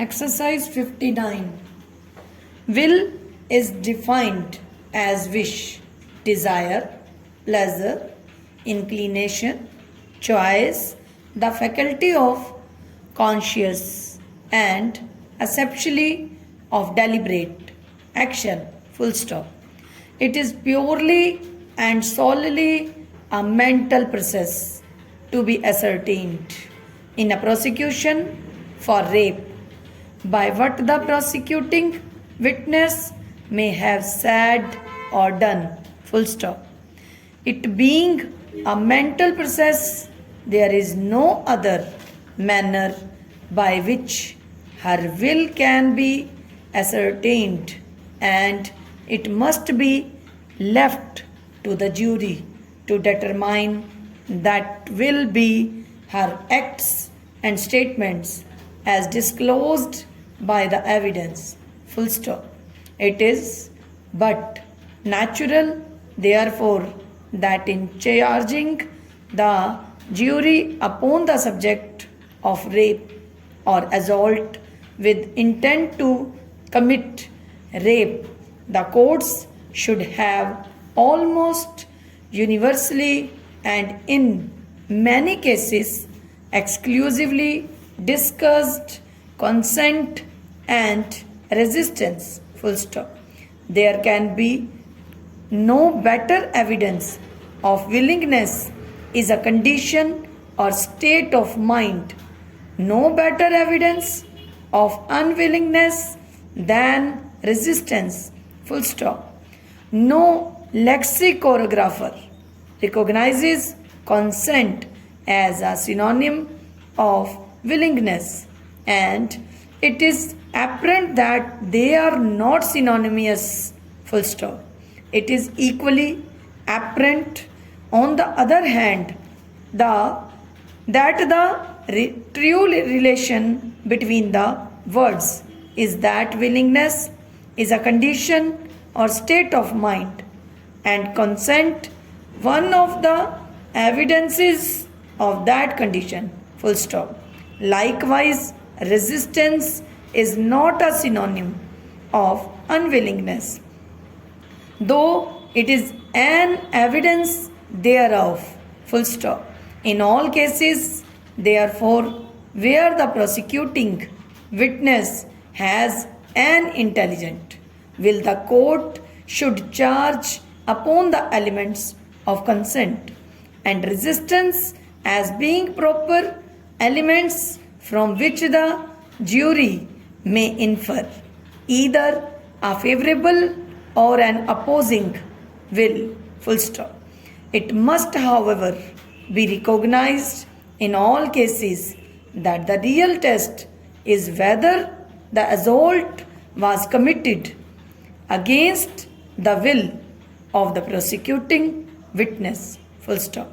Exercise 59. Will is defined as wish, desire, pleasure, inclination, choice, the faculty of conscious and essentially of deliberate action. Full stop. It is purely and solely a mental process to be ascertained in a prosecution for rape by what the prosecuting witness may have said or done. Full stop. It being a mental process, there is no other manner by which her will can be ascertained, and it must be left to the jury to determine that will be her acts and statements as disclosed by the evidence. Full stop. It is but natural, therefore, that in charging the jury upon the subject of rape or assault with intent to commit rape, the courts should have almost universally and in many cases exclusively discussed consent and resistance. Full stop. There can be no better evidence of willingness is a condition or state of mind. No better evidence of unwillingness than resistance. Full stop. No lexicographer recognizes consent as a synonym of willingness, and it is apparent that they are not synonymous. Full stop. It is equally apparent, on the other hand, that the true relation between the words is that willingness is a condition or state of mind, and consent one of the evidences of that condition. Full stop. Likewise, resistance is not a synonym of unwillingness, though it is an evidence thereof. Full stop. In all cases, therefore, where the prosecuting witness has an intelligent will, the court should charge upon the elements of consent and resistance as being proper elements from which the jury may infer either a favorable or an opposing will. Full stop. It must, however, be recognized in all cases that the real test is whether the assault was committed against the will of the prosecuting witness. Full stop.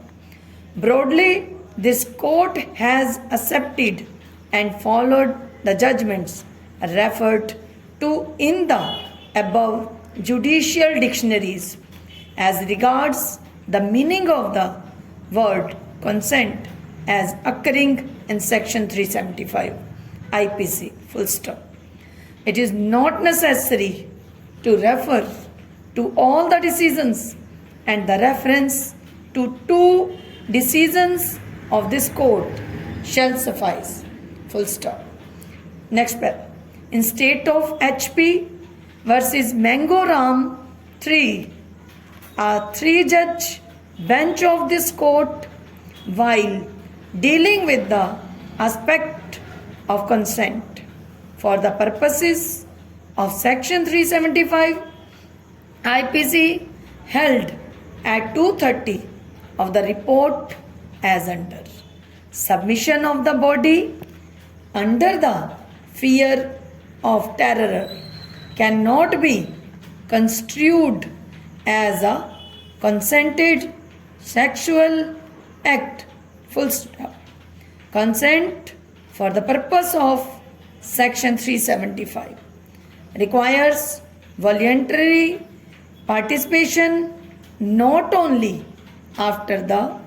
Broadly, this court has accepted and followed the judgments referred to in the above judicial dictionaries as regards the meaning of the word consent as occurring in section 375 IPC. Full stop. It is not necessary to refer to all the decisions, and the reference to 2 decisions of this court shall suffice. Full stop. Next paragraph. In state of HP versus Mango Ram 3, a 3-judge bench of this court, while dealing with the aspect of consent for the purposes of section 375 IPC, held at 2:30 of the report as under: submission of the body under the fear of terror cannot be construed as a consented sexual act. Full stop. Consent for the purpose of section 375 requires voluntary participation not only after the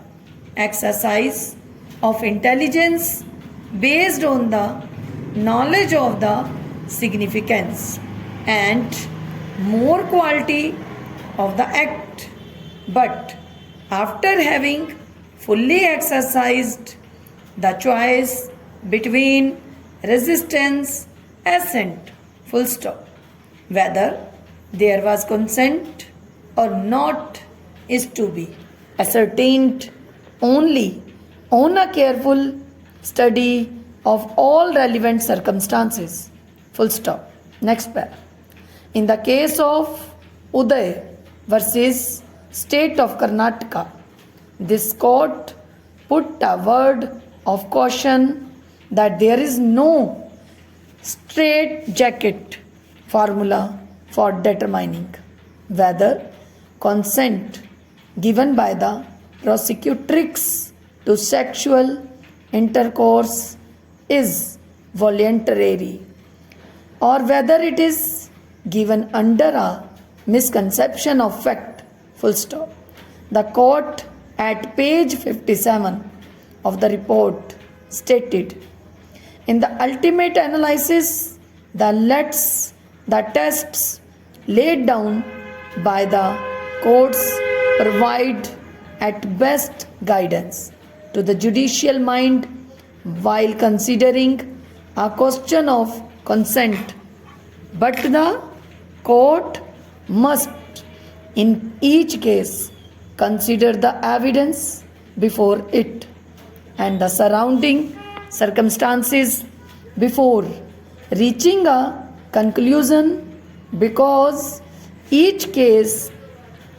exercise of intelligence based on the knowledge of the significance and more quality of the act. But after having fully exercised the choice between resistance, assent, full stop, whether there was consent or not is to be ascertained only on a careful study of all relevant circumstances. Full stop. Next paragraph. In the case of Uday versus State of Karnataka, this court put a word of caution that there is no straight-jacket formula for determining whether consent given by the prosecutrix to sexual intercourse is voluntary or whether it is given under a misconception of fact. Full stop. The court at page 57 of the report stated, in the ultimate analysis, the tests laid down by the courts provide at best guidance to the judicial mind while considering a question of consent, but the court must in each case consider the evidence before it and the surrounding circumstances before reaching a conclusion, because each case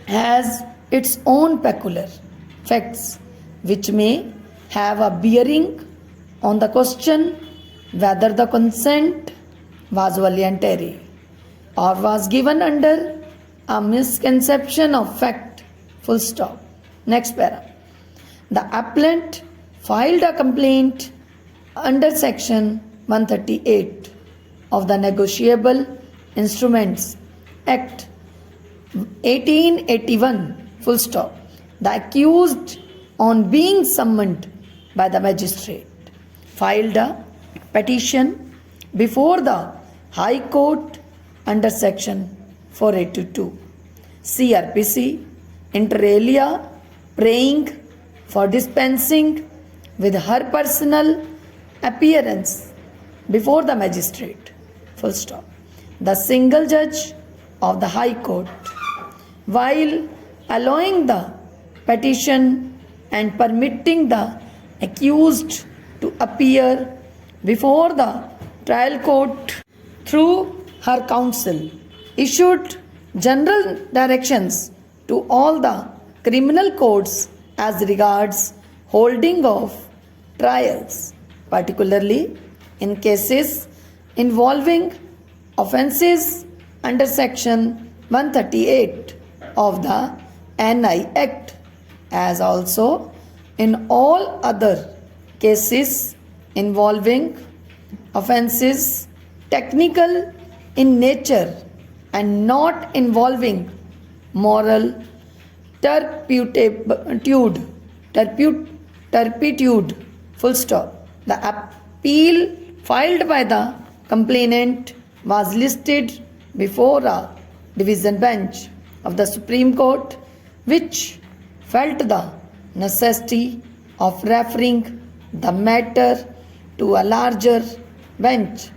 has its own peculiar facts which may have a bearing on the question whether the consent was voluntary or was given under a misconception of fact. Full stop. Next para. The appellant filed a complaint under section 138 of the Negotiable Instruments Act 1881. Full stop. The accused, on being summoned by the magistrate, filed a petition before the High Court under section 482 CRPC inter alia, praying for dispensing with her personal appearance before the magistrate. Full stop. The single judge of the High Court, while allowing the petition and permitting the accused to appear before the trial court through her counsel, issued general directions to all the criminal courts as regards holding of trials, particularly in cases involving offences under section 138 of the NI Act, as also in all other cases involving offences technical in nature and not involving moral turpitude. Full stop. The appeal filed by the complainant was listed before a division bench of the Supreme Court, which felt the necessity of referring the matter to a larger bench,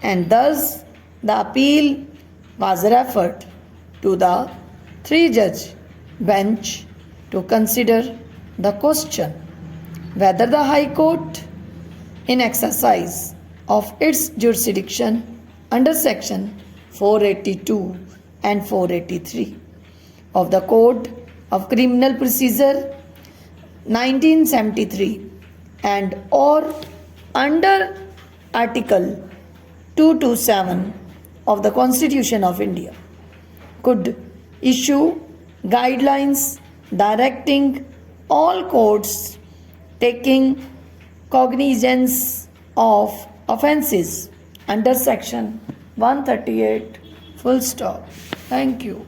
and thus the appeal was referred to the three-judge bench to consider the question whether the High Court, in exercise of its jurisdiction under section 482 and 483 of the Code of Criminal Procedure 1973 and or under Article 227 of the Constitution of India, could issue guidelines directing all courts taking cognizance of offences under section 138. Full stop. Thank you.